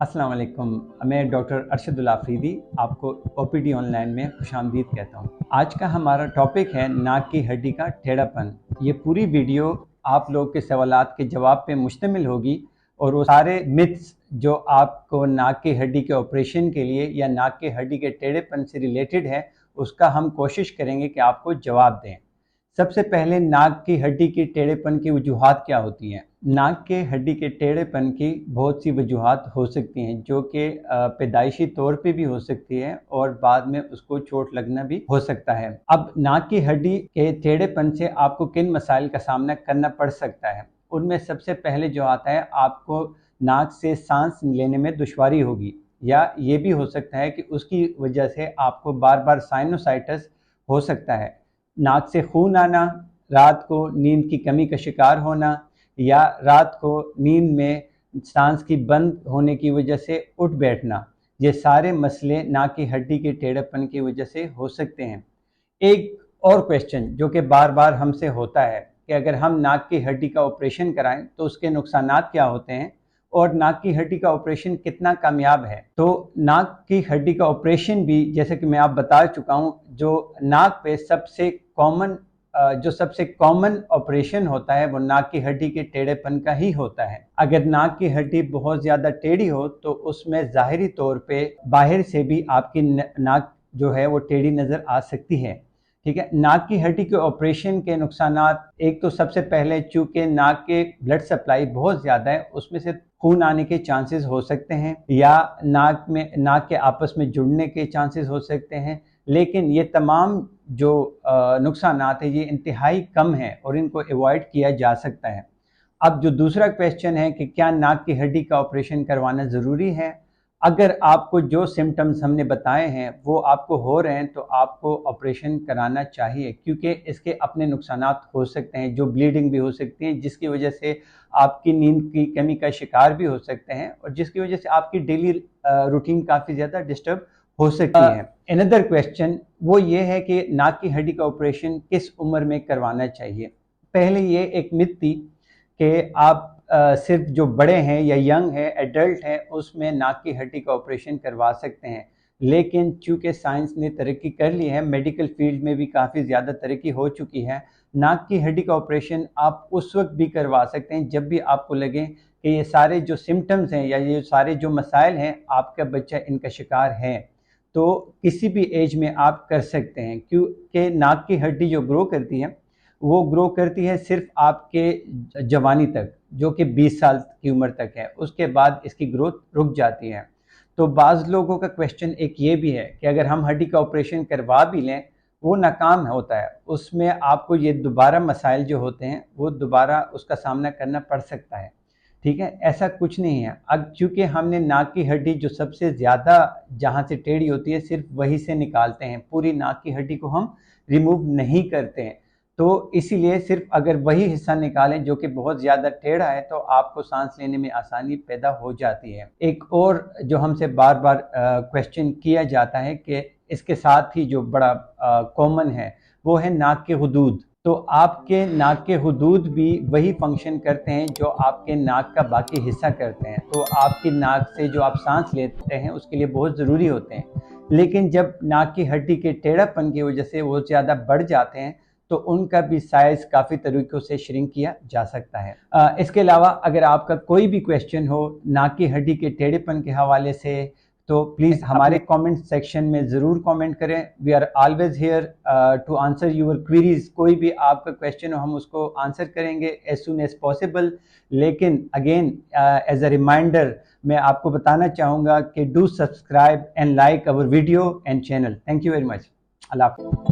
अस्सलाम वालेकुम। मैं डॉक्टर अरशदुल आफरीदी आपको ओपीडी ऑनलाइन में खुशामदीद कहता हूँ। आज का हमारा टॉपिक है नाक की हड्डी का टेढ़ापन। ये पूरी वीडियो आप लोग के सवालात के जवाब पे मुश्तमिल होगी और वो सारे मिथ्स जो आपको नाक की हड्डी के ऑपरेशन के लिए या नाक की हड्डी के टेढ़ेपन से रिलेटेड है, उसका हम कोशिश करेंगे कि आपको जवाब दें। सबसे पहले नाक की हड्डी के टेढ़ेपन की वजूहात क्या होती हैं। नाक के हड्डी के टेढ़ेपन की बहुत सी वजूहात हो सकती हैं, जो कि पैदाइशी तौर पे भी हो सकती है और बाद में उसको चोट लगना भी हो सकता है। अब नाक की हड्डी के टेढ़ेपन से आपको किन मसाइल का सामना करना पड़ सकता है, उनमें सबसे पहले जो आता है, आपको नाक से सांस लेने में दुश्वारी होगी, या ये भी हो सकता है कि उसकी वजह से आपको बार बार साइनोसाइटिस हो सकता है। नाक से खून आना, रात को नींद की कमी का शिकार होना, या रात को नींद में सांस की बंद होने की वजह से उठ बैठना, ये सारे मसले नाक की हड्डी के टेढ़ेपन की वजह से हो सकते हैं। एक और क्वेश्चन जो कि बार बार हमसे होता है कि अगर हम नाक की हड्डी का ऑपरेशन कराएं तो उसके नुकसानात क्या होते हैं और नाक की हड्डी का ऑपरेशन कितना कामयाब है। तो नाक की हड्डी का ऑपरेशन भी, जैसे कि मैं आप बता चुका हूं, जो नाक पे सबसे कॉमन ऑपरेशन होता है वो नाक की हड्डी के टेढ़ेपन का ही होता है। अगर नाक की हड्डी बहुत ज़्यादा टेढ़ी हो तो उसमें ज़ाहिरी तौर पे बाहर से भी आपकी नाक जो है वो टेढ़ी नज़र आ सकती है। ठीक है। नाक की हड्डी के ऑपरेशन के नुकसानात, एक तो सबसे पहले चूँकि नाक के ब्लड सप्लाई बहुत ज़्यादा है, उसमें से खून आने के चांसेस हो सकते हैं, या नाक के आपस में जुड़ने के चांसेस हो सकते हैं। लेकिन ये तमाम जो नुकसानात हैं ये इंतहाई कम हैं और इनको अवॉइड किया जा सकता है। अब जो दूसरा क्वेश्चन है कि क्या नाक की हड्डी का ऑपरेशन करवाना ज़रूरी है। अगर आपको जो सिम्टम्स हमने बताए हैं वो आपको हो रहे हैं तो आपको ऑपरेशन कराना चाहिए, क्योंकि इसके अपने नुकसानात हो सकते हैं, जो ब्लीडिंग भी हो सकती है, जिसकी वजह से आपकी नींद की कमी का शिकार भी हो सकते हैं और जिसकी वजह से आपकी डेली रूटीन काफ़ी ज़्यादा डिस्टर्ब हो सकती है। अनदर क्वेश्चन वो ये है कि नाक की हड्डी का ऑपरेशन किस उम्र में करवाना चाहिए। पहले ये एक मिथ थी कि आप सिर्फ जो बड़े हैं या यंग है, एडल्ट है, उसमें नाक की हड्डी का ऑपरेशन करवा सकते हैं। लेकिन चूँकि साइंस ने तरक्की कर ली है, मेडिकल फील्ड में भी काफ़ी ज़्यादा तरक्की हो चुकी है, नाक की हड्डी का ऑपरेशन आप उस वक्त भी करवा सकते हैं जब भी आपको लगे कि ये सारे जो सिम्टम्स हैं या ये सारे जो मसाइल हैं, आपका बच्चा इनका शिकार है। तो किसी भी एज में आप कर सकते हैं, क्योंकि नाक की हड्डी जो ग्रो करती है वो ग्रो करती है सिर्फ आपके जवानी तक, जो कि 20 साल की उम्र तक है। उसके बाद इसकी ग्रोथ रुक जाती है। तो बाज़ लोगों का क्वेश्चन एक ये भी है कि अगर हम हड्डी का ऑपरेशन करवा भी लें, वो नाकाम होता है, उसमें आपको ये दोबारा मसाइल जो होते हैं वो दोबारा उसका सामना करना पड़ सकता है। ठीक है, ऐसा कुछ नहीं है। अब चूँकि हमने नाक की हड्डी जो सबसे ज़्यादा जहाँ से टेढ़ी होती है सिर्फ वहीं से निकालते हैं, पूरी नाक की हड्डी को हम रिमूव नहीं करते हैं, तो इसीलिए सिर्फ अगर वही हिस्सा निकालें जो कि बहुत ज़्यादा टेढ़ा है तो आपको सांस लेने में आसानी पैदा हो जाती है। एक और जो हमसे बार बार क्वेश्चन किया जाता है कि इसके साथ ही जो बड़ा कॉमन है वो है नाक के हुदूद। तो आपके नाक के हुदूद भी वही फंक्शन करते हैं जो आपके नाक का बाकी हिस्सा करते हैं। तो आपकी नाक से जो आप सांस लेते हैं उसके लिए बहुत ज़रूरी होते हैं। लेकिन जब नाक की हड्डी के टेढ़ापन की वजह से वो ज़्यादा बढ़ जाते हैं तो उनका भी साइज़ काफ़ी तरीक़ों से श्रिंक किया जा सकता है। इसके अलावा अगर आपका कोई भी क्वेश्चन हो नाक की हड्डी के टेढ़ेपन के हवाले से तो प्लीज़ हमारे कमेंट सेक्शन में ज़रूर कमेंट करें। We are always here to answer your queries. कोई भी आपका क्वेश्चन हो हम उसको आंसर करेंगे एज सुन एज पॉसिबल। लेकिन अगेन एज अ रिमाइंडर मैं आपको बताना चाहूँगा कि do subscribe and like our video and channel. Thank you very much. Allah हाफ़िज़।